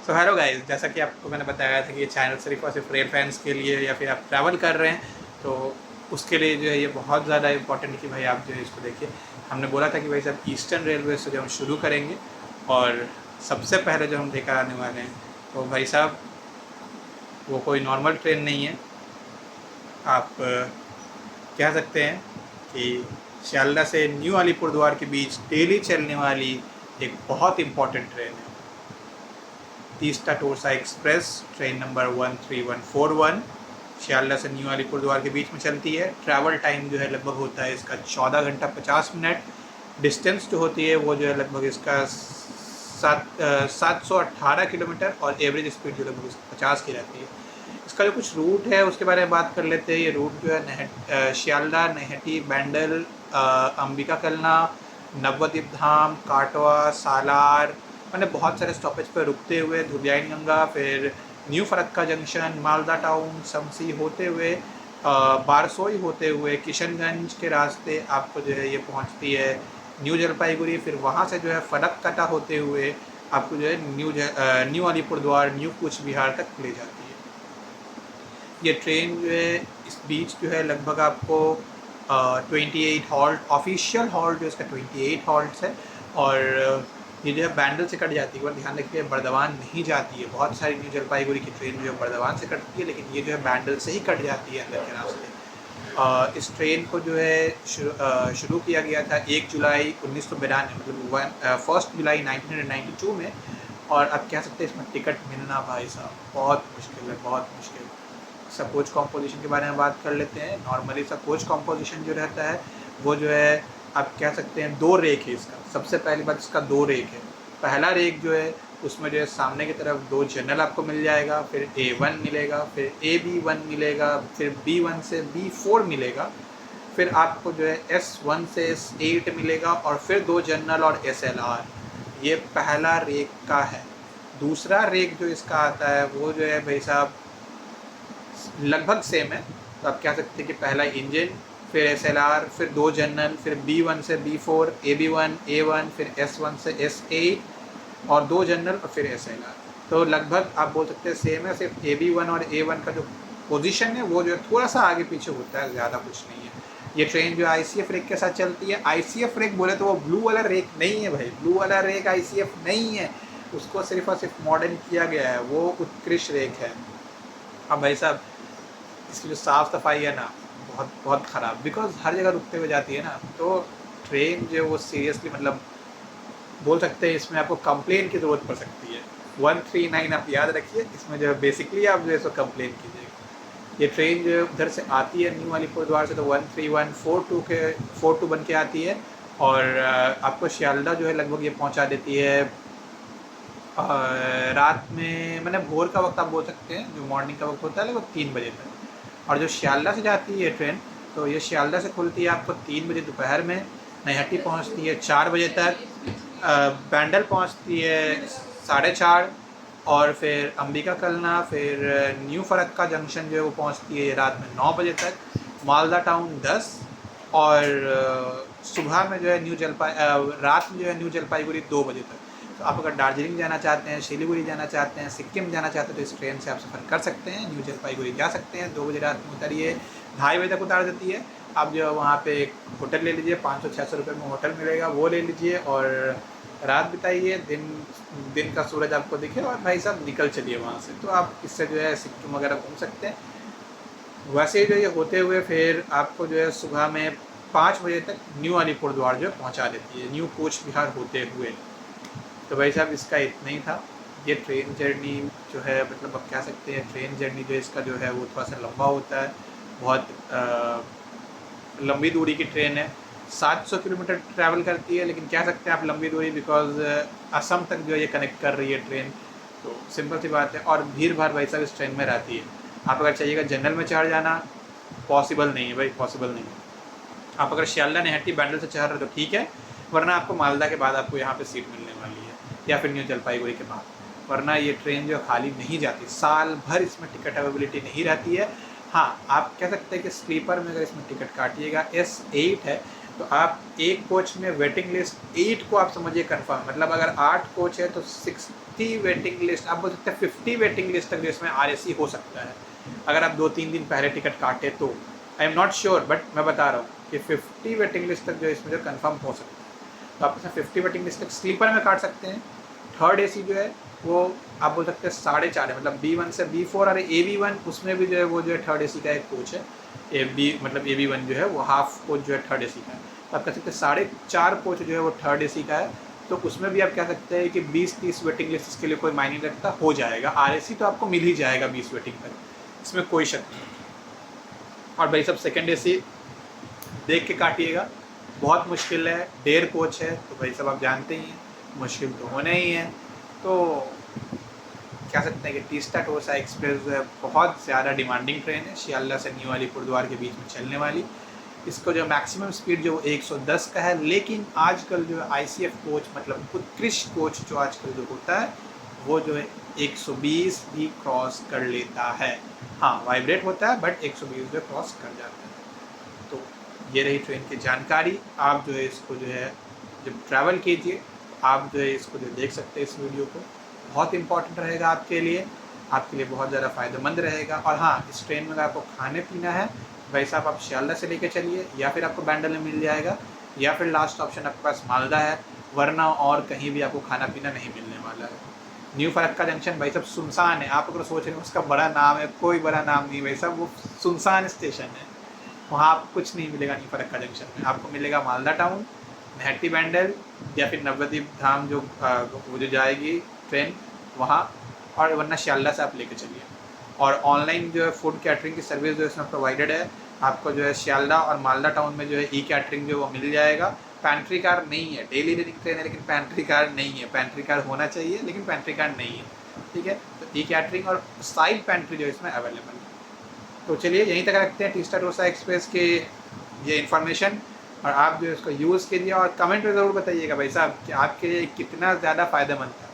So hello guys, जैसा कि आपको मैंने बताया था कि ये चैनल सिर्फ और सिर्फ रेल फैंस के लिए या फिर आप ट्रैवल कर रहे हैं तो उसके लिए जो है ये बहुत ज़्यादा इंपॉर्टेंट है कि भाई आप जो है इसको देखिए। हमने बोला था कि भाई साहब ईस्टर्न रेलवे से जो हम शुरू करेंगे और सबसे पहले जो हम लेकर आने वाले हैं तो भाई साहब वो कोई नॉर्मल ट्रेन नहीं है। आप कह सकते हैं कि शियालदह से न्यू अलीपुरद्वार के बीच डेली चलने वाली एक बहुत इंपॉर्टेंट ट्रेन है, Teesta Torsa Express. Train number 13141 Sealdah से न्यू अलीपुरद्वार के बीच में चलती है। ट्रैवल टाइम जो है लगभग होता है इसका 14 घंटा 50 मिनट। डिस्टेंस जो होती है वो जो है लगभग इसका 718 किलोमीटर और एवरेज स्पीड जो लगभग 50 की रहती है। इसका जो कुछ रूट है उसके बारे में बात कर लेते हैं। ये रूट जो है शियालदह, नैहटी, बैंडल, अंबिका कलना, नवद्वीप धाम, काटवा, सालार, मैंने बहुत सारे स्टॉपेज पर रुकते हुए धुलियान गंगा, फिर New Farakka Junction, Malda Town, Shamsi होते हुए बारसोई होते हुए किशनगंज के रास्ते आपको जो है ये पहुंचती है न्यू जलपाईगुड़ी। फिर वहाँ से जो है फरक्का होते हुए आपको जो है न्यू अलीपुरद्वार, न्यू कूच बिहार तक ले जाती है। ये ट्रेन जो है इस बीच जो है लगभग आपको 28 हॉल्ट, ऑफिशियल हॉल्ट जो इसका 28 हॉल्ट्स है। और ये जो है बैंडल से कट जाती है, ध्यान रखिए बर्दवान नहीं जाती है। बहुत सारी न्यू जलपाईगुड़ी की ट्रेन जो है बर्दवान से कटती है, लेकिन ये जो है बैंडल से ही कट जाती है अंदर के रास्ते। इस ट्रेन को जो है शुरू किया गया था 1 जुलाई 1992, मतलब 1 जुलाई 1992 में। और अब कह सकते हैं इसमें टिकट मिलना भाई साहब बहुत मुश्किल है, बहुत मुश्किल। सब कोच कॉम्पोजिशन के बारे में बात कर लेते हैं। नॉर्मली सब कोच कॉम्पोजिशन जो रहता है वो जो है आप कह सकते हैं 2 रेक है इसका। सबसे पहली बात, इसका 2 रेक है। पहला रेक जो है उसमें जो है सामने की तरफ 2 जनरल आपको मिल जाएगा, फिर A1 मिलेगा, फिर AB1 मिलेगा, फिर B1 से B4 मिलेगा, फिर आपको जो है S1 से S8 मिलेगा और फिर 2 जनरल और SLR। ये पहला रेक का है। दूसरा रेक जो इसका आता है वो जो है भाई साहब लगभग सेम है। तो आप कह सकते हैं कि पहला इंजन, फिर SLR, फिर 2 जनरल, फिर B1 से B4, AB1, A1, फिर S1 से S8 और 2 जनरल और फिर SLR। तो लगभग आप बोल सकते हैं सेम है, सिर्फ AB1 और A1 का जो पोजीशन है वो जो है थोड़ा सा आगे पीछे होता है, ज़्यादा कुछ नहीं है। ये ट्रेन जो ICF रेक के साथ चलती है। ICF रेक बोले तो वो ब्लू वाला रेक नहीं है भाई, ब्लू वाला रेक ICF नहीं है, उसको सिर्फ और सिर्फ मॉडर्न किया गया है, वो उत्कृष्ट रेक है। अब भाई साहब इसकी जो साफ़ सफाई है ना बहुत बहुत ख़राब, बिकॉज हर जगह रुकते हुए जाती है ना, तो ट्रेन जो है वो सीरियसली मतलब बोल सकते हैं इसमें आपको कंप्लेन की ज़रूरत पड़ सकती है। 139 आप याद रखिए, इसमें जो है बेसिकली आप जो है सो कंप्लेन कीजिएगा। ये ट्रेन जो है उधर से आती है न्यू अलीपुरद्वार से, तो 13142 बन के आती है और आपको शियालदह जो है लगभग ये पहुंचा देती है रात में, मैंने भोर का वक्त आप बोल सकते हैं, जो मॉर्निंग का वक्त होता है लगभग 3 बजे तक। और जो शियालदह से जाती है ट्रेन, तो ये शियालदह से खुलती है आपको 3 बजे दोपहर में, नैहटी पहुंचती है 4 बजे तक, बैंडल पहुंचती है 4:30 और फिर अंबिका कलना, फिर न्यू फरक्का जंक्शन जो है वो पहुंचती है रात में 9 बजे तक, मालदा टाउन 10 और सुबह में जो है रात में जो है न्यू जलपाईगुड़ी 2 बजे तक। तो आप अगर दार्जिलिंग जाना चाहते हैं, सिलीगुड़ी जाना चाहते हैं, सिक्किम जाना चाहते हैं तो इस ट्रेन से आप सफ़र कर सकते हैं। न्यू जलपाईगुड़ी जा सकते हैं, 2 बजे रात में उतरिए, 2:30 बजे तक उतार देती है। आप जो है वहाँ पे एक होटल ले लीजिए, 500-600 रुपये में होटल मिलेगा, वो ले लीजिए और रात बिताइए, दिन का सूरज आपको दिखे और भाई साहब निकल चलिए वहाँ से। तो आप इससे जो है सिक्किम वगैरह घूम सकते हैं। वैसे ही जो ये होते हुए फिर आपको जो है सुबह में 5 बजे तक न्यू अलीपुरद्वार जो पहुँचा देती है, न्यू कूच बिहार होते हुए। तो भाई साहब इसका इतना ही था। ये ट्रेन जर्नी जो है मतलब आप कह सकते हैं ट्रेन जर्नी जो इसका जो है वो थोड़ा सा लंबा होता है, बहुत लंबी दूरी की ट्रेन है। 700 किलोमीटर ट्रैवल करती है, लेकिन कह सकते हैं आप लंबी दूरी, बिकॉज असम तक जो है ये कनेक्ट कर रही है ट्रेन। तो सिंपल सी बात है। और भीड़ भाड़ भाई साहब इस ट्रेन में रहती है। आप अगर चाहिएगा जनरल में चढ़ जाना, पॉसिबल नहीं है भाई, पॉसिबल नहीं है। आप अगर शियालदह नैहटी बैंडल से चढ़ रहे तो ठीक है, वरना आपको मालदा के बाद आपको यहाँ पे सीट मिलने वाली है, या फिर न्यू जलपाईगुड़ी के बाद। वरना ये ट्रेन जो खाली नहीं जाती, साल भर इसमें टिकट अवेलेबिलिटी नहीं रहती है। हाँ, आप कह सकते हैं कि स्लीपर में अगर इसमें टिकट काटिएगा, S8 है, तो आप एक कोच में वेटिंग लिस्ट 8 को आप समझिए कंफर्म, मतलब अगर 8 कोच है तो 60 वेटिंग लिस्ट, आप बोल सकते हैं 50 वेटिंग लिस्ट तक जो इसमें RAC हो सकता है अगर आप 2-3 दिन पहले टिकट काटे तो। I am not sure, but मैं बता रहा हूँ कि 50 वेटिंग लिस्ट तक जो इसमें जो कंफर्म हो सकता है। तो आप इसमें 50 वेटिंग लिस्ट तक स्लीपर में काट सकते हैं। थर्ड AC जो है वो आप बोल सकते हैं 4.5 है, मतलब B1 से B4 और AB1 उसमें भी जो है वो जो है थर्ड AC का एक कोच है। मतलब AB1 जो है वो हाफ कोच जो है थर्ड AC का है। तो आप कह सकते हैं 4.5 कोच जो है वो थर्ड AC का है। तो उसमें भी आप कह सकते हैं कि 20-30 वेटिंग लिस्ट इसके लिए कोई मायने नहीं रखता, हो जाएगा। RAC तो आपको मिल ही जाएगा 20 वेटिंग तक, इसमें कोई शक नहीं। और भाई सब सेकेंड AC देख के काटिएगा, बहुत मुश्किल है, 1.5 कोच है तो भाई सब आप जानते ही हैं मुश्किल तो होना ही है। तो कह सकते हैं कि तीस्ता टोसा एक्सप्रेस जो है बहुत ज़्यादा डिमांडिंग ट्रेन है, शियाला से न्यू अलीपुरद्वार के बीच में चलने वाली। इसको जो मैक्सिमम स्पीड जो 110 का है, लेकिन आजकल जो है ICF कोच मतलब उत्कृष्ट कोच जो आजकल जो होता है वो जो है 120 भी क्रॉस कर लेता है। हाँ वाइब्रेट होता है बट 120 जो क्रॉस कर जाता है। तो ये रही ट्रेन की जानकारी। आप जो है इसको जो है जब ट्रैवल कीजिए आप जो है इसको जो देख सकते हैं इस वीडियो को, बहुत इंपॉर्टेंट रहेगा आपके लिए बहुत ज़्यादा फ़ायदेमंद रहेगा। और हाँ, इस ट्रेन में अगर आपको खाने पीना है भाई साहब आप शियालदा से लेके चलिए, या फिर आपको बैंडल में मिल जाएगा, या फिर लास्ट ऑप्शन आपके पास मालदा है, वरना और कहीं भी आपको खाना पीना नहीं मिलने वाला है। न्यू फरक्का जंक्शन भाई साहब सुनसान है, आप अगर सोच रहे हो उसका बड़ा नाम है, कोई बड़ा नाम नहीं भाई साहब, वो सुनसान स्टेशन है। वहाँ आपको कुछ नहीं मिलेगा न्यू फरक्का जंक्शन में, आपको मिलेगा मालदा टाउन, नैटी बैंडल, या फिर नवद्वीप धाम जो वो जो जाएगी ट्रेन वहाँ, और वरना शियालदा से आप लेके चलिए। और ऑनलाइन जो है फूड कैटरिंग की सर्विस जो इसमें प्रोवाइडेड है, आपको जो है शियालदा और मालदा टाउन में जो है कैटरिंग जो वो मिल जाएगा। पैंट्री कार नहीं है, डेली रनिंग ट्रेन है लेकिन पैंट्री कार नहीं है, पैंट्री कार होना चाहिए लेकिन पैंट्री कार नहीं है, ठीक है। तो कैटरिंग और साइड पैंट्री जो इसमें अवेलेबल है। तो चलिए यहीं तक रखते हैं तीस्ता टोसा एक्सप्रेस के ये इन्फॉर्मेशन, और आप जो इसको यूज़ कीजिए और कमेंट में ज़रूर बताइएगा भाई साहब कि आपके लिए कितना ज़्यादा फ़ायदेमंद था।